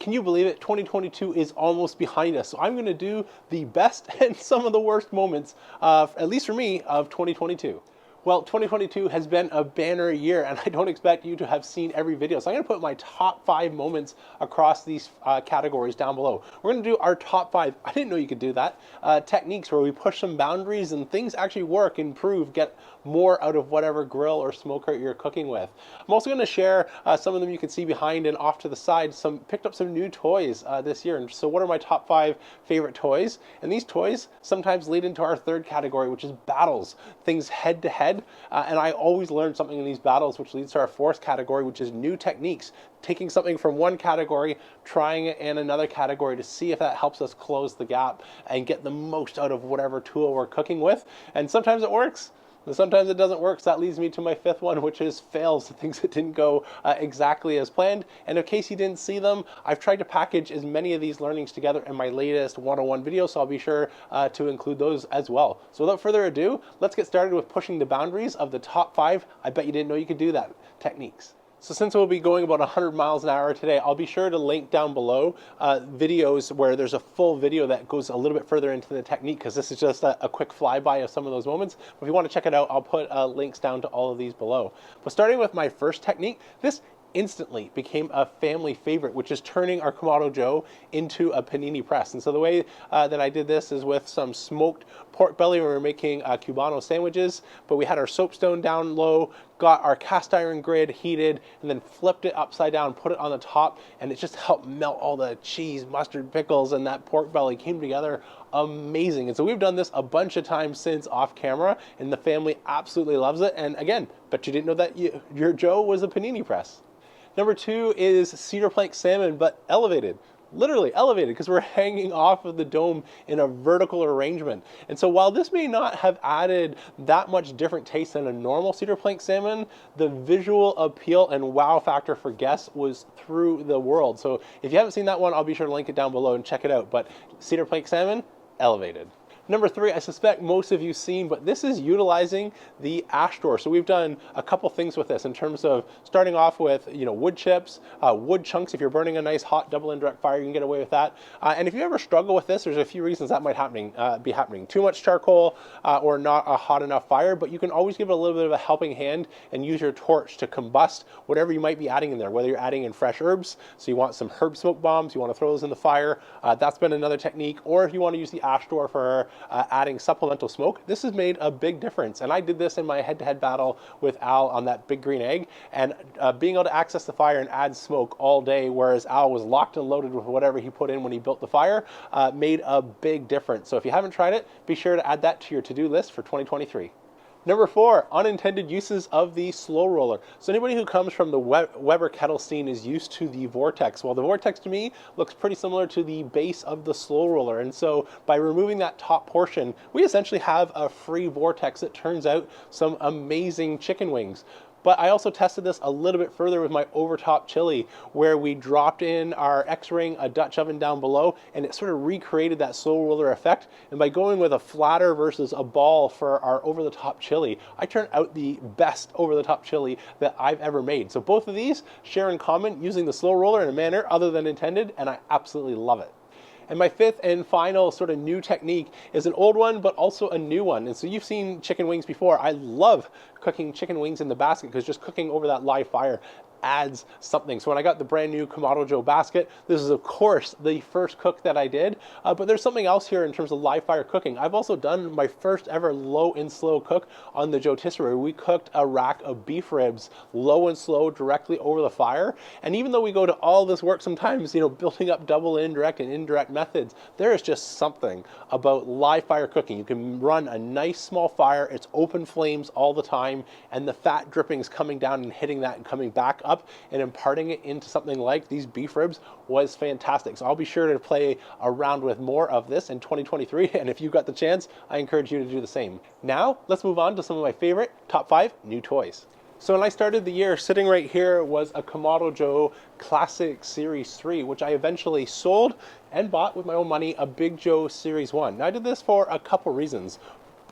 can you believe it? 2022 is almost behind us. So I'm going to do the best and some of the worst moments, at least for me, of 2022. Well, 2022 has been a banner year, and I don't expect you to have seen every video. So I'm going to put my top 5 moments across these categories down below. We're going to do our top 5, I didn't know you could do that, techniques where we push some boundaries and things actually work, improve, get more out of whatever grill or smoker you're cooking with. I'm also going to share some of them you can see behind and off to the side. Picked up some new toys this year. And so what are my top 5 favorite toys? And these toys sometimes lead into our third category, which is battles, things head to head. And I always learn something in these battles, which leads to our fourth category, which is new techniques. Taking something from one category, trying it in another category to see if that helps us close the gap and get the most out of whatever tool we're cooking with. And sometimes it works. Sometimes it doesn't work, so that leads me to my 5th one, which is fails, the things that didn't go exactly as planned. And in case you didn't see them, I've tried to package as many of these learnings together in my latest 101 video, so I'll be sure to include those as well. So without further ado, let's get started with pushing the boundaries of the top 5, I bet you didn't know you could do that, techniques. So since we'll be going about 100 miles an hour today, I'll be sure to link down below videos where there's a full video that goes a little bit further into the technique, because this is just a quick flyby of some of those moments. But if you want to check it out, I'll put links down to all of these below. But starting with my first technique, this instantly became a family favorite, which is turning our Kamado Joe into a panini press. And so the way that I did this is with some smoked pork belly. We were making Cubano sandwiches, but we had our soapstone down low, got our cast iron grid heated, and then flipped it upside down, put it on the top, and it just helped melt all the cheese, mustard, pickles, and that pork belly came together amazing. And so we've done this a bunch of times since off camera, and the family absolutely loves it. And again, bet you didn't know that your Joe was a panini press. Number 2 is cedar plank salmon, but elevated. Literally elevated, because we're hanging off of the dome in a vertical arrangement. And so while this may not have added that much different taste than a normal cedar plank salmon, the visual appeal and wow factor for guests was through the world. So if you haven't seen that one, I'll be sure to link it down below and check it out. But cedar plank salmon, elevated. Number 3, I suspect most of you've seen, but this is utilizing the ash drawer. So we've done a couple things with this in terms of starting off with, wood chips, wood chunks. If you're burning a nice hot double indirect fire, you can get away with that. And if you ever struggle with this, there's a few reasons that might be happening. Too much charcoal or not a hot enough fire, but you can always give it a little bit of a helping hand and use your torch to combust whatever you might be adding in there, whether you're adding in fresh herbs. So you want some herb smoke bombs, you want to throw those in the fire. That's been another technique. Or if you want to use the ash drawer for adding supplemental smoke, this has made a big difference. And I did this in my head-to-head battle with Al on that big green egg, and being able to access the fire and add smoke all day, whereas Al was locked and loaded with whatever he put in when he built the fire, made a big difference. So if you haven't tried it, be sure to add that to your to-do list for 2023. Number 4, unintended uses of the SloRoller. So anybody who comes from the Weber kettle scene is used to the Vortex. Well, the Vortex to me looks pretty similar to the base of the SloRoller. And so by removing that top portion, we essentially have a free Vortex that turns out some amazing chicken wings. But I also tested this a little bit further with my overtop chili, where we dropped in our X-ring, a Dutch oven down below, and it sort of recreated that SloRoller effect. And by going with a flatter versus a ball for our over-the-top chili, I turned out the best over-the-top chili that I've ever made. So both of these share in common using the SloRoller in a manner other than intended, and I absolutely love it. And my 5th and final sort of new technique is an old one, but also a new one. And so you've seen chicken wings before. I love cooking chicken wings in the basket, because just cooking over that live fire adds something. So when I got the brand new Kamado Joe basket, this is of course the first cook that I did, but there's something else here in terms of live fire cooking. I've also done my first ever low and slow cook on the Jotisserie. We cooked a rack of beef ribs low and slow directly over the fire. And even though we go to all this work sometimes, building up double indirect and indirect methods, there is just something about live fire cooking. You can run a nice small fire, it's open flames all the time, and the fat drippings coming down and hitting that and coming back up and imparting it into something like these beef ribs was fantastic. So I'll be sure to play around with more of this in 2023, and if you've got the chance, I encourage you to do the same. Now, let's move on to some of my favorite top 5 new toys. So when I started the year, sitting right here was a Kamado Joe Classic Series 3, which I eventually sold and bought with my own money a Big Joe Series 1. Now I did this for a couple reasons.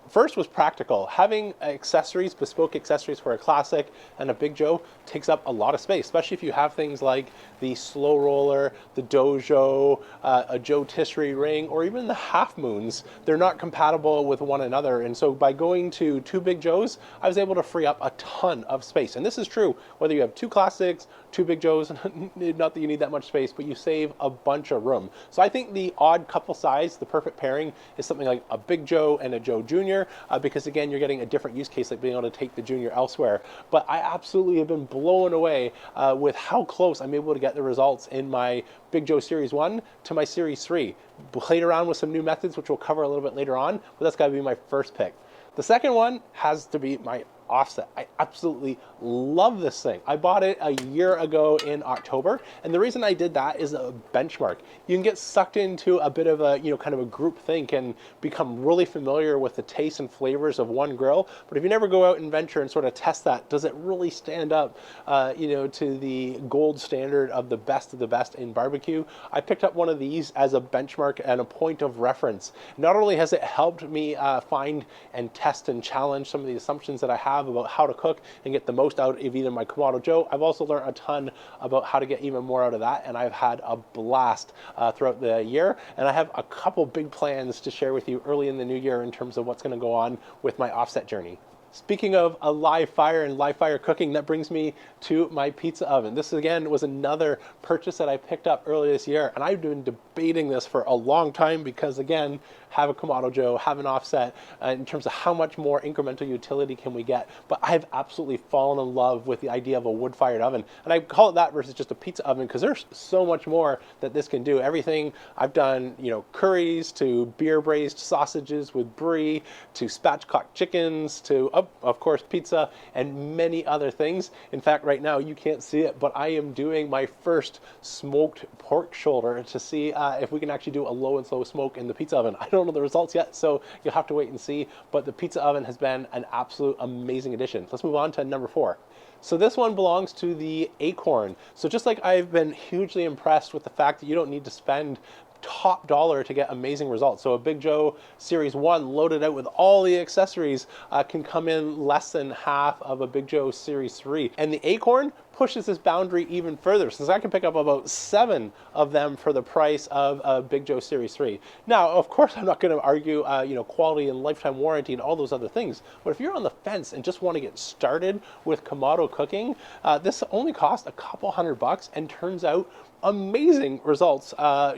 First was practical. Having accessories, bespoke accessories for a classic and a Big Joe takes up a lot of space, especially if you have things like the SloRoller, the DoJoe, a Joe Tisserie ring, or even the Half Moons. They're not compatible with one another. And so by going to two Big Joes, I was able to free up a ton of space. And this is true whether you have two classics, two Big Joes, not that you need that much space, but you save a bunch of room. So I think the odd couple size, the perfect pairing, is something like a Big Joe and a Joe Jr., because again, you're getting a different use case, like being able to take the Junior elsewhere. But I absolutely have been blown away with how close I'm able to get the results in my Big Joe Series 1 to my Series 3. Played around with some new methods, which we'll cover a little bit later on, but that's got to be my first pick. The second one has to be my offset. I absolutely love this thing. I bought it a year ago in October, and the reason I did that is a benchmark. You can get sucked into a bit of a, kind of a group think and become really familiar with the tastes and flavors of one grill. But if you never go out and venture and sort of test that, does it really stand up, to the gold standard of the best in barbecue? I picked up one of these as a benchmark and a point of reference. Not only has it helped me find and test and challenge some of the assumptions that I have about how to cook and get the most out of either my Kamado Joe, I've also learned a ton about how to get even more out of that, and I've had a blast throughout the year. And I have a couple big plans to share with you early in the new year in terms of what's going to go on with my offset journey. Speaking of a live fire and live fire cooking, that brings me to my pizza oven. This again was another purchase that I picked up earlier this year, and I've been debating this for a long time because again, have a Kamado Joe, have an offset in terms of how much more incremental utility can we get. But I've absolutely fallen in love with the idea of a wood-fired oven. And I call it that versus just a pizza oven because there's so much more that this can do. Everything I've done, curries to beer braised sausages with brie to spatchcock chickens to, of course, pizza and many other things. In fact, right now you can't see it, but I am doing my first smoked pork shoulder to see if we can actually do a low and slow smoke in the pizza oven. I don't know the results yet, so you'll have to wait and see, but the pizza oven has been an absolute amazing addition. Let's move on to number 4. So this one belongs to the Acorn. So just like I've been hugely impressed with the fact that you don't need to spend top dollar to get amazing results. So a Big Joe Series 1 loaded out with all the accessories can come in less than half of a Big Joe Series 3. And the Acorn pushes this boundary even further, since I can pick up about 7 of them for the price of a Big Joe Series 3. Now, of course, I'm not going to argue, quality and lifetime warranty and all those other things. But if you're on the fence and just want to get started with Kamado cooking, this only costs a couple $100 and turns out amazing results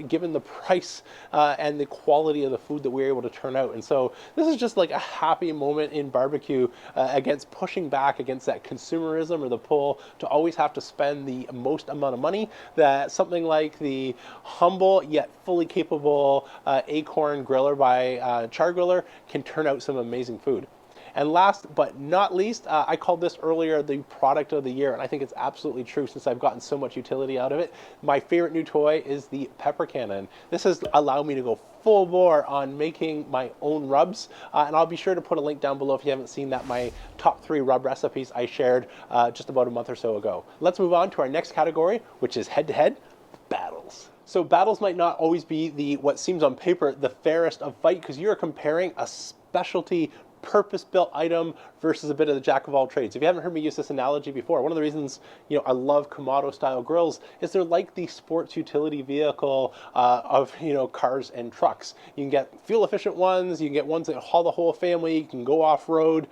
given the price and the quality of the food that we're able to turn out. And so this is just like a happy moment in barbecue against pushing back against that consumerism or the pull to always have to spend the most amount of money, that something like the humble yet fully capable Acorn griller by Char Griller can turn out some amazing food. And last but not least, I called this earlier the product of the year, and I think it's absolutely true since I've gotten so much utility out of it. My favorite new toy is the pepper cannon. This has allowed me to go full bore on making my own rubs, and I'll be sure to put a link down below if you haven't seen that, my top 3 rub recipes I shared just about a month or so ago. Let's move on to our next category, which is head-to-head battles. So battles might not always be what seems on paper the fairest of fight, because you're comparing a specialty purpose-built item versus a bit of the jack of all trades. If you haven't heard me use this analogy before, one of the reasons I love Kamado style grills is they're like the sports utility vehicle of cars and trucks. You can get fuel efficient ones, you can get ones that haul the whole family, you can go off-road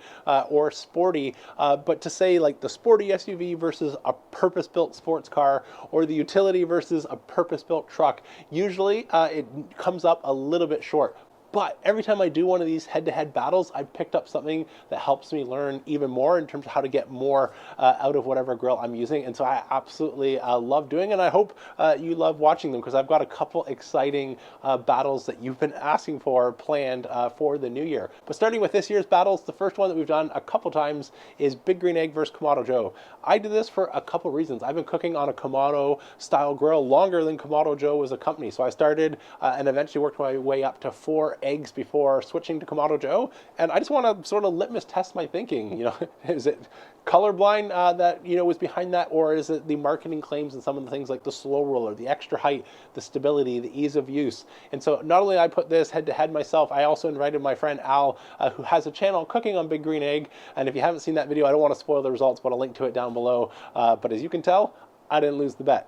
or sporty, but to say like the sporty SUV versus a purpose-built sports car or the utility versus a purpose-built truck, usually it comes up a little bit short. But every time I do one of these head-to-head battles, I've picked up something that helps me learn even more in terms of how to get more out of whatever grill I'm using. And so I absolutely love doing it. And I hope you love watching them, because I've got a couple exciting battles that you've been asking for planned for the new year. But starting with this year's battles, the first one that we've done a couple times is Big Green Egg versus Kamado Joe. I did this for a couple reasons. I've been cooking on a Kamado style grill longer than Kamado Joe was a company. So I started and eventually worked my way up to 4 eggs before switching to Kamado Joe, and I just want to sort of litmus test my thinking. Is it colorblind that was behind that, or is it the marketing claims and some of the things like the SloRoller, the extra height, the stability, the ease of use? And so not only I put this head to head myself, I also invited my friend Al, who has a channel cooking on Big Green Egg. And if you haven't seen that video, I don't want to spoil the results, but I'll link to it down below. But as you can tell, I didn't lose the bet.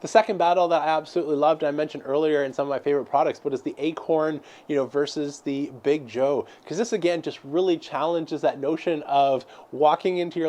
The second battle that I absolutely loved, and I mentioned earlier in some of my favorite products, but is the Acorn, versus the Big Joe. Because this, again, just really challenges that notion of walking into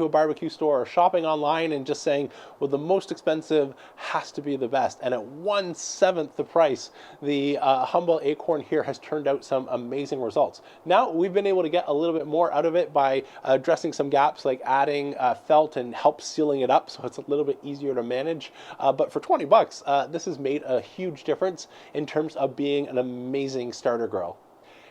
a barbecue store or shopping online and just saying, well, the most expensive has to be the best. And at 1/7 the price, the humble Acorn here has turned out some amazing results. Now we've been able to get a little bit more out of it by addressing some gaps, like adding felt and help sealing it up so it's a little bit easier to manage. But for 20 bucks, this has made a huge difference in terms of being an amazing starter grill.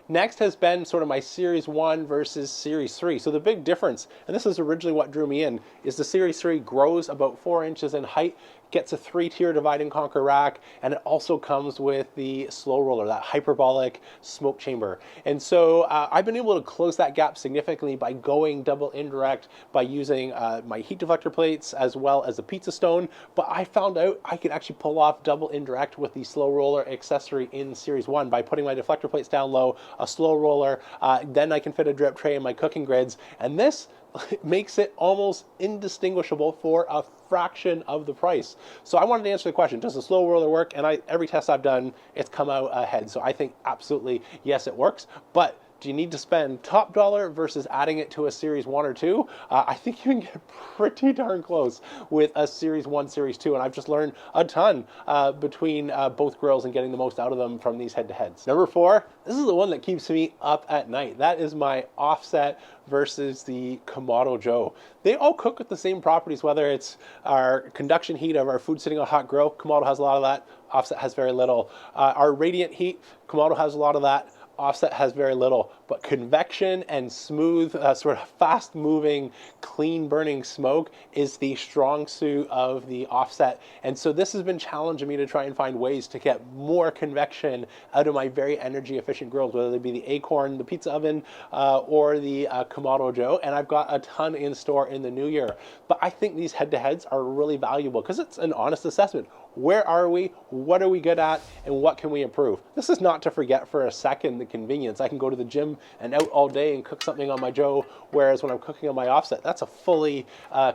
Next has been sort of my Series 1 versus Series 3. So the big difference, and this is originally what drew me in, is the Series 3 grows about 4 inches in height, gets a 3-tier divide and conquer rack, and it also comes with the SloRoller, that hyperbolic smoke chamber. And so I've been able to close that gap significantly by going double indirect, by using my heat deflector plates as well as the pizza stone. But I found out I could actually pull off double indirect with the SloRoller accessory in Series 1 by putting my deflector plates down low, a SloRoller, then I can fit a drip tray in my cooking grids, and this makes it almost indistinguishable for a fraction of the price. So I wanted to answer the question, does the SloRoller work? And every test I've done, it's come out ahead. So I think absolutely, yes, it works. But do you need to spend top dollar versus adding it to a Series 1 or 2? I think you can get pretty darn close with a Series 1, Series 2, and I've just learned a ton between both grills and getting the most out of them from these head-to-heads. Number 4, this is the one that keeps me up at night. That is my offset versus the Kamado Joe. They all cook with the same properties, whether it's our conduction heat of our food sitting on a hot grill. Kamado has a lot of that. Offset has very little. Our radiant heat, Kamado has a lot of that. Offset has very little, but convection and smooth, sort of fast-moving, clean-burning smoke is the strong suit of the Offset. And so this has been challenging me to try and find ways to get more convection out of my very energy-efficient grills, whether they be the Acorn, the pizza oven, or the Kamado Joe. And I've got a ton in store in the new year. But I think these head-to-heads are really valuable because it's an honest assessment. Where are we? What are we good at? And what can we improve? This is not to forget for a second the convenience. I can go to the gym and out all day and cook something on my Joe, whereas when I'm cooking on my Offset, that's a fully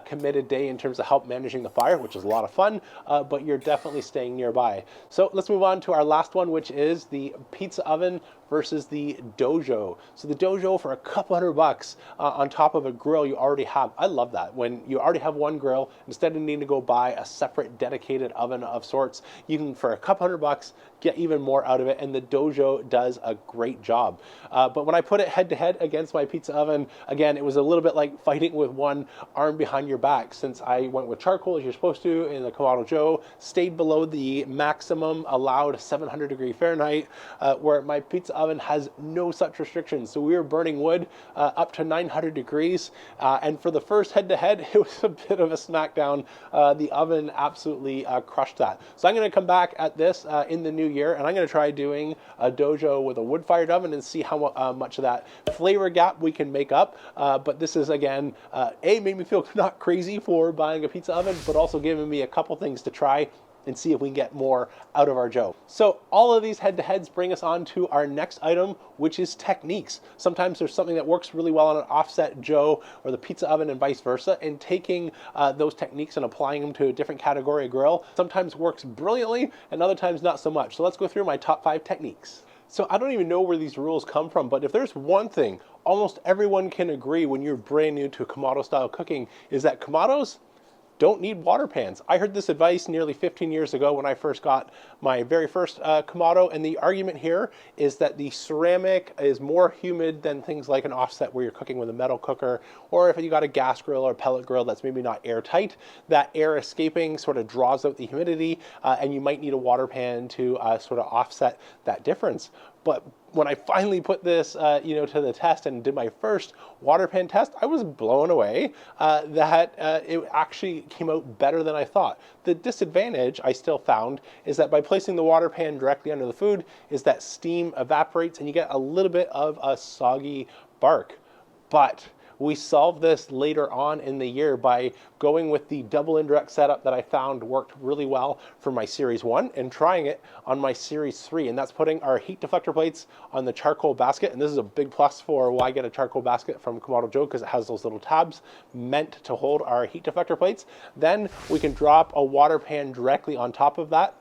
committed day in terms of help managing the fire, which is a lot of fun, but you're definitely staying nearby. So let's move on to our last one, which is the pizza oven versus the DoJoe. So the DoJoe for a couple $100 on top of a grill you already have. I love that. When you already have one grill, instead of needing to go buy a separate dedicated oven of sorts, you can, for a couple $100, get even more out of it, and the DoJoe does a great job. But when I put it head to head against my pizza oven, again, it was a little bit like fighting with one arm behind your back, since I went with charcoal as you're supposed to in the Kamado Joe, stayed below the maximum allowed 700°F, where my pizza oven has no such restrictions. So we were burning wood up to 900 degrees, and for the first head to head, it was a bit of a smackdown. The oven absolutely crushed that. So I'm going to come back at this in the new year, and I'm going to try doing a DoJoe with a wood-fired oven and see how much of that flavor gap we can make up. But this is, again, made me feel not crazy for buying a pizza oven, but also giving me a couple things to try and see if we can get more out of our Joe. So all of these head-to-heads bring us on to our next item, which is techniques. Sometimes there's something that works really well on an offset Joe or the pizza oven and vice versa, and taking those techniques and applying them to a different category of grill sometimes works brilliantly and other times not so much. So let's go through my top 5 techniques. So I don't even know where these rules come from, but if there's one thing almost everyone can agree when you're brand new to Kamado style cooking, is that Kamados don't need water pans. I heard this advice nearly 15 years ago when I first got my very first Kamado, and the argument here is that the ceramic is more humid than things like an offset where you're cooking with a metal cooker, or if you got a gas grill or a pellet grill that's maybe not airtight, that air escaping sort of draws out the humidity, and you might need a water pan to sort of offset that difference. But when I finally put this, to the test and did my first water pan test, I was blown away that it actually came out better than I thought. The disadvantage I still found is that by placing the water pan directly under the food is that steam evaporates and you get a little bit of a soggy bark. But we solved this later on in the year by going with the double indirect setup that I found worked really well for my Series 1 and trying it on my Series 3. And that's putting our heat deflector plates on the charcoal basket. And this is a big plus for why I get a charcoal basket from Kamado Joe, because it has those little tabs meant to hold our heat deflector plates. Then we can drop a water pan directly on top of that.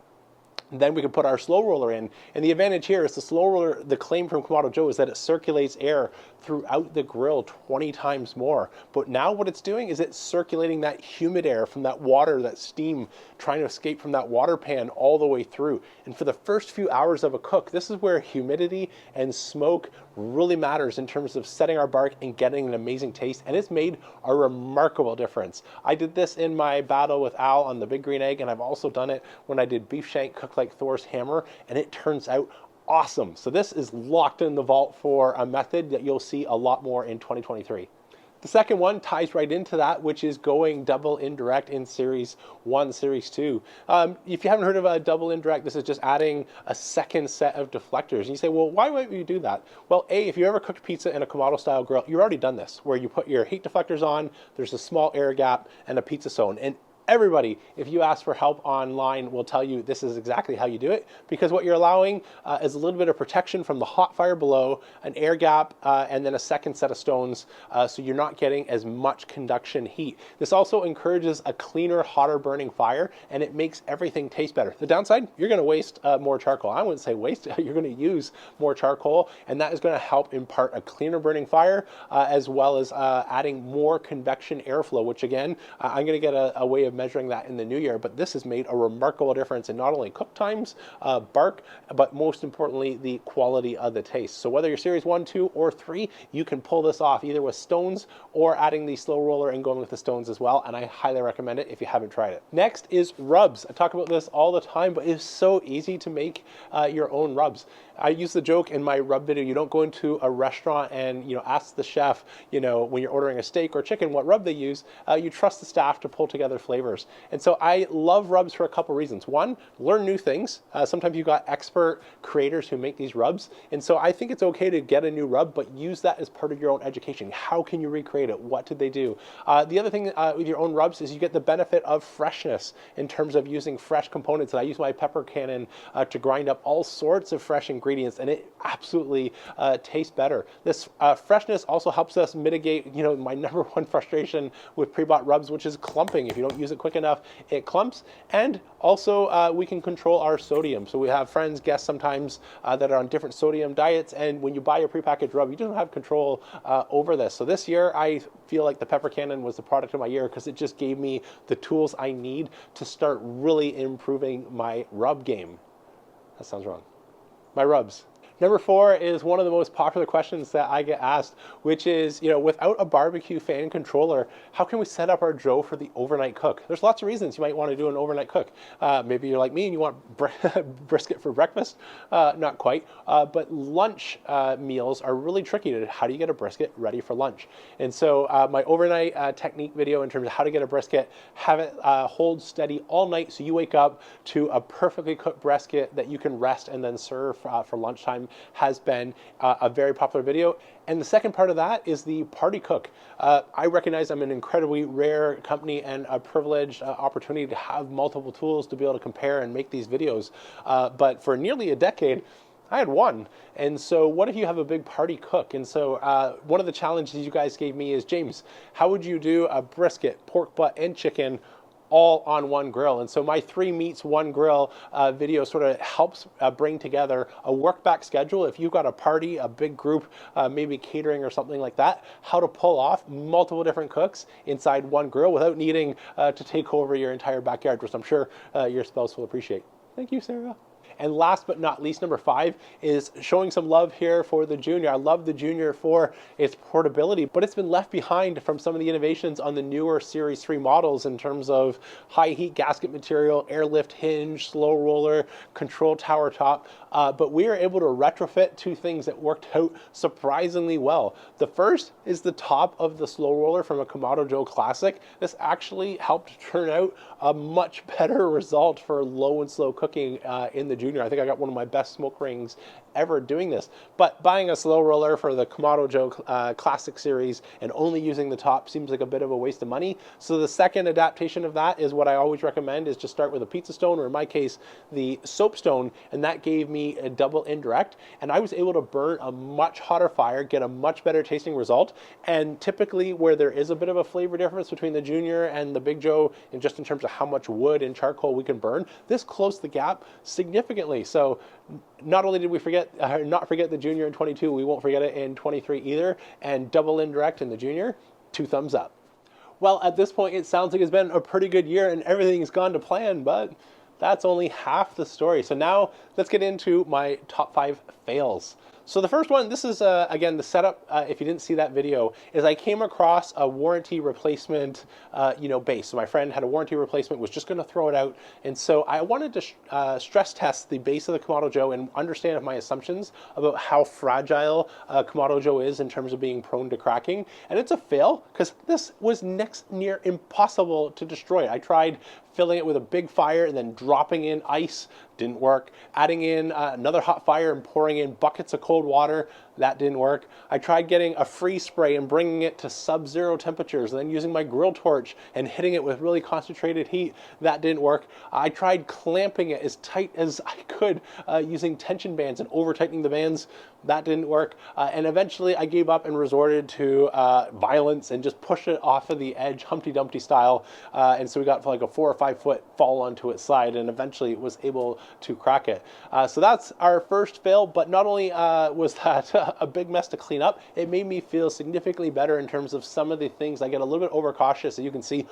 Then we can put our SloRoller in. And the advantage here is the SloRoller, the claim from Kamado Joe is that it circulates air throughout the grill 20 times more. But now what it's doing is it's circulating that humid air from that water, that steam trying to escape from that water pan all the way through. And for the first few hours of a cook, this is where humidity and smoke really matters in terms of setting our bark and getting an amazing taste. And it's made a remarkable difference. I did this in my battle with Al on the Big Green Egg, and I've also done it when I did beef shank cooked like Thor's hammer, and it turns out awesome. So this is locked in the vault for a method that you'll see a lot more in 2023. The second one ties right into that, which is going double indirect in Series 1, Series 2. If you haven't heard of a double indirect, this is just adding a second set of deflectors. And you say, well, why might we do that? Well, A, if you ever cooked pizza in a Kamado style grill, you've already done this, where you put your heat deflectors on, there's a small air gap and a pizza zone. And everybody, if you ask for help online, will tell you this is exactly how you do it, because what you're allowing is a little bit of protection from the hot fire below, an air gap, and then a second set of stones, so you're not getting as much conduction heat. This also encourages a cleaner, hotter burning fire, and it makes everything taste better. The downside, you're going to waste more charcoal. I wouldn't say waste, you're going to use more charcoal, and that is going to help impart a cleaner burning fire, as well as adding more convection airflow, which again, I'm going to get a way of measuring that in the new year, but this has made a remarkable difference in not only cook times, bark, but most importantly, the quality of the taste. So whether you're Series 1, 2, or 3, you can pull this off either with stones or adding the SloRoller and going with the stones as well, and I highly recommend it if you haven't tried it. Next is rubs. I talk about this all the time, but it's so easy to make your own rubs. I use the joke in my rub video, you don't go into a restaurant and ask the chef, when you're ordering a steak or chicken, what rub they use. You trust the staff to pull together flavors. And so I love rubs for a couple reasons. One, learn new things. Sometimes you've got expert creators who make these rubs. And so I think it's okay to get a new rub, but use that as part of your own education. How can you recreate it? What did they do? The other thing with your own rubs is you get the benefit of freshness in terms of using fresh components. And I use my pepper cannon to grind up all sorts of fresh ingredients, and it absolutely tastes better. This freshness also helps us mitigate, my number one frustration with pre-bought rubs, which is clumping. If you don't use it quick enough, it clumps. And also we can control our sodium. So we have friends, guests sometimes that are on different sodium diets, and when you buy a prepackaged rub, you don't have control over this. So this year, I feel like the pepper cannon was the product of my year because it just gave me the tools I need to start really improving my rub game. That sounds wrong. My rubs. Number 4 is one of the most popular questions that I get asked, which is, without a barbecue fan controller, how can we set up our Joe for the overnight cook? There's lots of reasons you might want to do an overnight cook. Maybe you're like me and you want brisket for breakfast. Not quite. But lunch meals are really tricky. How do you get a brisket ready for lunch? And so my overnight technique video in terms of how to get a brisket, have it hold steady all night so you wake up to a perfectly cooked brisket that you can rest and then serve for lunchtime, has been a very popular video. And the second part of that is the party cook. I recognize I'm an incredibly rare company and a privileged opportunity to have multiple tools to be able to compare and make these videos. But for nearly a decade, I had one. And so what if you have a big party cook? And so one of the challenges you guys gave me is, James, how would you do a brisket, pork butt, and chicken all on one grill? And so my 3 meats, 1 grill video sort of helps bring together a work back schedule. If you've got a party, a big group, maybe catering or something like that, how to pull off multiple different cooks inside one grill without needing to take over your entire backyard, which I'm sure your spouse will appreciate. Thank you, Sarah. And last but not least, number 5 is showing some love here for the Junior. I love the Junior for its portability, but it's been left behind from some of the innovations on the newer Series 3 models in terms of high heat gasket material, airlift hinge, SloRoller, control tower top. But we are able to retrofit 2 things that worked out surprisingly well. The first is the top of the SloRoller from a Kamado Joe Classic. This actually helped turn out a much better result for low and slow cooking in the Junior. I think I got one of my best smoke rings ever doing this. But buying a SloRoller for the Kamado Joe Classic series and only using the top seems like a bit of a waste of money. So the second adaptation of that is what I always recommend, is just start with a pizza stone, or in my case, the soapstone, and that gave me a double indirect, and I was able to burn a much hotter fire, get a much better tasting result. And typically where there is a bit of a flavor difference between the Junior and the Big Joe, and just in terms of how much wood and charcoal we can burn, this closed the gap significantly. So not only did we not forget the Junior in 22, we won't forget it in 23 either. And double indirect in the Junior, 2 thumbs up. Well, at this point, it sounds like it's been a pretty good year and everything's gone to plan, but that's only half the story. So now let's get into my top 5 fails. So the first one, this is, again, the setup, if you didn't see that video, is I came across a warranty replacement, base. So my friend had a warranty replacement, was just going to throw it out. And so I wanted to stress test the base of the Kamado Joe and understand if my assumptions about how fragile Kamado Joe is in terms of being prone to cracking. And it's a fail, because this was next near impossible to destroy. I tried filling it with a big fire and then dropping in ice, didn't work. Adding in another hot fire and pouring in buckets of cold water, that didn't work. I tried getting a freeze spray and bringing it to sub-zero temperatures, and then using my grill torch and hitting it with really concentrated heat, that didn't work. I tried clamping it as tight as I could using tension bands and over-tightening the bands, that didn't work. And eventually I gave up and resorted to violence and just pushed it off of the edge, Humpty Dumpty style. And so we got like a 4 or 5 foot fall onto its side, and eventually was able to crack it. So that's our first fail, but not only was that a big mess to clean up, it made me feel significantly better in terms of some of the things. I get a little bit overcautious, so you can see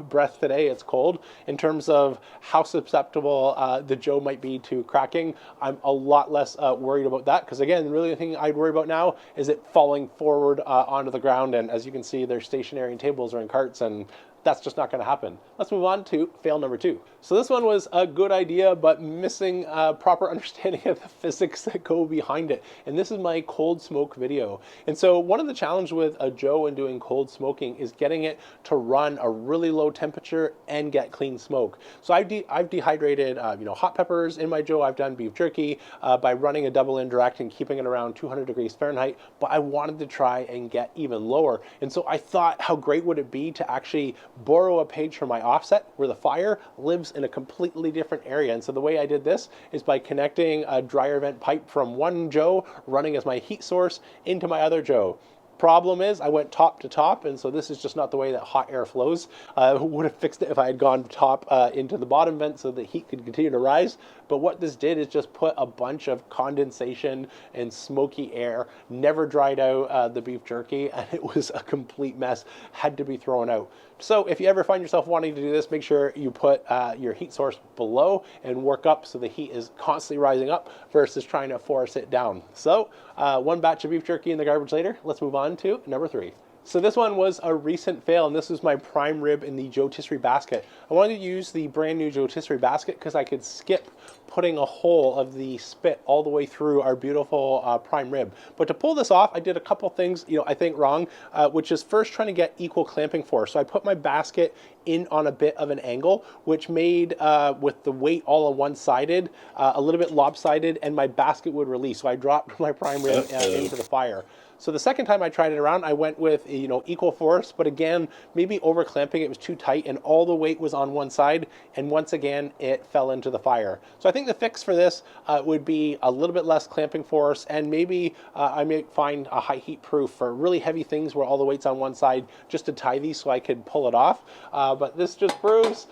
breath today, it's cold, in terms of how susceptible the Joe might be to cracking. I'm a lot less worried about that, because again, really the thing I'd worry about now is it falling forward onto the ground, and as you can see, they're stationary in tables or in carts, and that's just not going to happen. Let's move on to fail number 2. So this one was a good idea, but missing proper understanding of the physics that go behind it. And this is my cold smoke video. And so one of the challenges with a Joe and doing cold smoking is getting it to run a really low temperature and get clean smoke. So I've dehydrated hot peppers in my Joe. I've done beef jerky by running a double indirect and keeping it around 200 degrees Fahrenheit. But I wanted to try and get even lower. And so I thought, how great would it be to actually borrow a page from my offset where the fire lives in a completely different area. And so the way I did this is by connecting a dryer vent pipe from one Joe running as my heat source into my other Joe. Problem is, I went top to top, and so this is just not the way that hot air flows. Would have fixed it if I had gone top into the bottom vent so the heat could continue to rise. But what this did is just put a bunch of condensation and smoky air, never dried out the beef jerky, and it was a complete mess, had to be thrown out. So if you ever find yourself wanting to do this, make sure you put your heat source below and work up so the heat is constantly rising up versus trying to force it down. So one batch of beef jerky in the garbage later. Let's move on to number 3. So this one was a recent fail, and this was my prime rib in the Joe Tisserie basket. I wanted to use the brand new Joe Tisserie basket because I could skip putting a hole of the spit all the way through our beautiful prime rib. But to pull this off, I did a couple things, I think wrong, which is first trying to get equal clamping force. So I put my basket in on a bit of an angle, which made, with the weight all on one-sided, a little bit lopsided, and my basket would release. So I dropped my prime rib into the fire. So the second time I tried it around, I went with, equal force, but again, maybe over clamping, it was too tight and all the weight was on one side, and once again, it fell into the fire. So I think the fix for this would be a little bit less clamping force, and maybe I may find a high heat proof for really heavy things where all the weight's on one side, just to tie these so I could pull it off. But this just proves,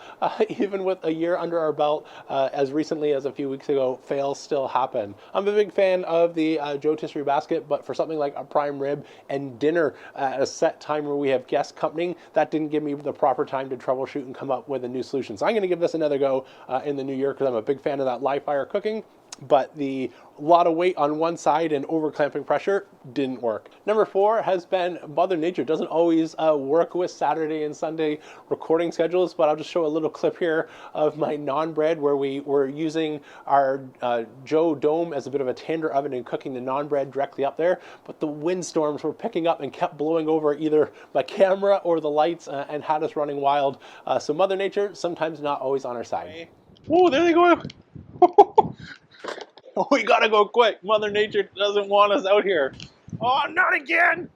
even with a year under our belt, as recently as a few weeks ago, fails still happen. I'm a big fan of the Joe Tisserie basket, but for something like a prime rib and dinner at a set time where we have guests coming, that didn't give me the proper time to troubleshoot and come up with a new solution. So I'm going to give this another go in the new year because I'm a big fan of that live fire cooking. But the lot of weight on one side and over clamping pressure didn't work. Number 4 has been Mother Nature. Doesn't always work with Saturday and Sunday recording schedules, but I'll just show a little clip here of my naan bread where we were using our Joe dome as a bit of a tander oven and cooking the naan bread directly up there. But the windstorms were picking up and kept blowing over either my camera or the lights and had us running wild. So Mother Nature, sometimes not always on our side. Oh, there they go. We gotta go quick. Mother Nature doesn't want us out here. Oh, not again!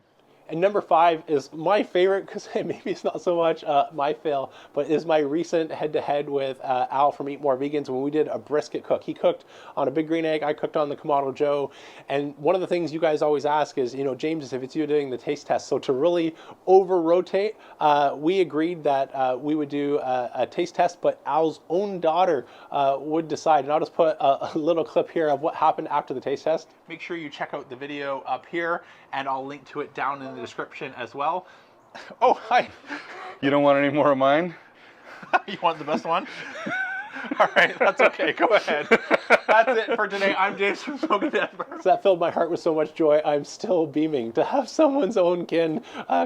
And number 5 is my favorite, because maybe it's not so much my fail, but is my recent head-to-head with Al from Eat More Vegans when we did a brisket cook. He cooked on a big green egg, I cooked on the Kamado Joe, and one of the things you guys always ask is, you know, James, if it's you doing the taste test, so to really over-rotate, we agreed that we would do a taste test, but Al's own daughter would decide, and I'll just put a little clip here of what happened after the taste test. Make sure you check out the video up here, and I'll link to it down in the description as well. Oh, hi. You don't want any more of mine? You want the best one? All right, that's okay. Go ahead. That's it for today. I'm James from Smoking Dad BBQ. So that filled my heart with so much joy. I'm still beaming to have someone's own kin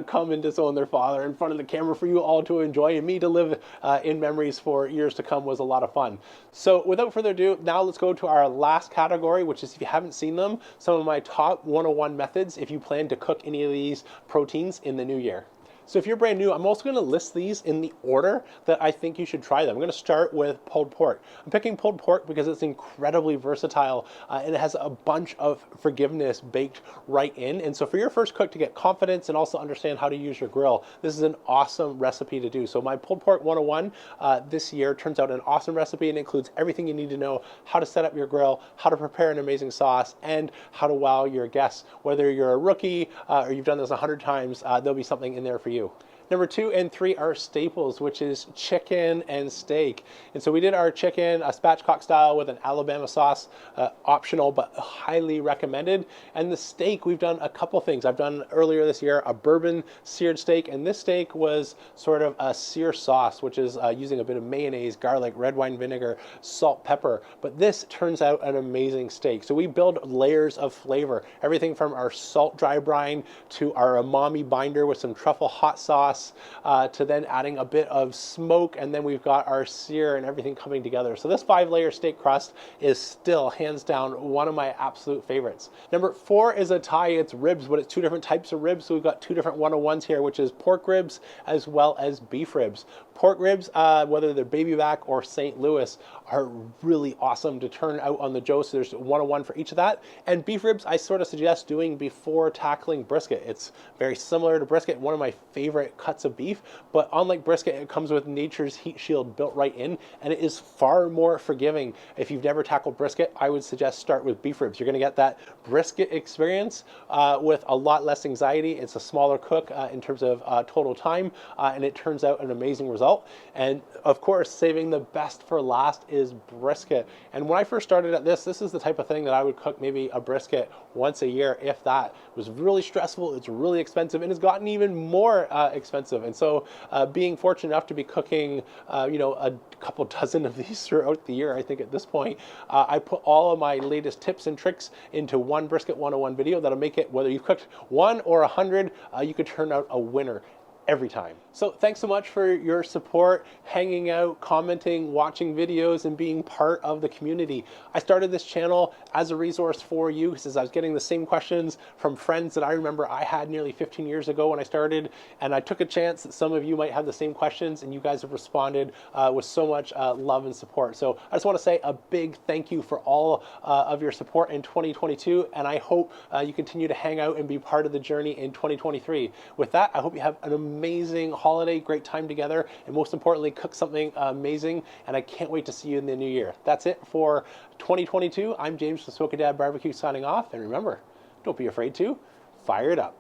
come and disown their father in front of the camera for you all to enjoy, and me to live in memories for years to come was a lot of fun. So without further ado, now let's go to our last category, which is, if you haven't seen them, some of my top 101 methods if you plan to cook any of these proteins in the new year. So if you're brand new, I'm also going to list these in the order that I think you should try them. I'm going to start with pulled pork. I'm picking pulled pork because it's incredibly versatile and it has a bunch of forgiveness baked right in. And so for your first cook to get confidence and also understand how to use your grill, this is an awesome recipe to do. So my pulled pork 101 this year turns out an awesome recipe, and includes everything you need to know: how to set up your grill, how to prepare an amazing sauce, and how to wow your guests. Whether you're a rookie or you've done this 100 times, there'll be something in there for you. Number 2 and 3 are staples, which is chicken and steak. And so we did our chicken spatchcock style with an Alabama sauce, optional but highly recommended. And the steak, we've done a couple things. I've done earlier this year a bourbon seared steak, and this steak was sort of a sear sauce, which is using a bit of mayonnaise, garlic, red wine vinegar, salt, pepper. But this turns out an amazing steak. So we build layers of flavor, everything from our salt dry brine to our umami binder with some truffle hot sauce, to then adding a bit of smoke, and then we've got our sear and everything coming together. So this 5-layer steak crust is still hands down one of my absolute favorites. Number 4 is a Thai. It's ribs, but it's 2 different types of ribs. So we've got 2 different 101s here, which is pork ribs as well as beef ribs. Pork ribs, whether they're baby back or St. Louis, are really awesome to turn out on the Joe. So there's 101 for each of that. And beef ribs, I sort of suggest doing before tackling brisket. It's very similar to brisket, one of my favorite cuts of beef, but unlike brisket, it comes with nature's heat shield built right in, and it is far more forgiving. If you've never tackled brisket, I would suggest start with beef ribs. You're going to get that brisket experience with a lot less anxiety. It's a smaller cook in terms of total time, and it turns out an amazing result. And of course, saving the best for last is brisket. And when I first started at this is the type of thing that I would cook maybe a brisket once a year, if that. It was really stressful, it's really expensive, and it's gotten even more expensive. And so being fortunate enough to be cooking, you know, a couple dozen of these throughout the year, I think at this point, I put all of my latest tips and tricks into one Brisket 101 video that'll make it, whether you've cooked 1 or 100, you could turn out a winner every time. So thanks so much for your support, hanging out, commenting, watching videos, and being part of the community. I started this channel as a resource for you because I was getting the same questions from friends that I remember I had nearly 15 years ago when I started, and I took a chance that some of you might have the same questions, and you guys have responded with so much love and support. So I just want to say a big thank you for all of your support in 2022, and I hope you continue to hang out and be part of the journey in 2023. With that, I hope you have an amazing holiday, great time together, and most importantly, cook something amazing, and I can't wait to see you in the new year. That's it for 2022. I'm James from Smoking Dad BBQ signing off, and remember, don't be afraid to fire it up.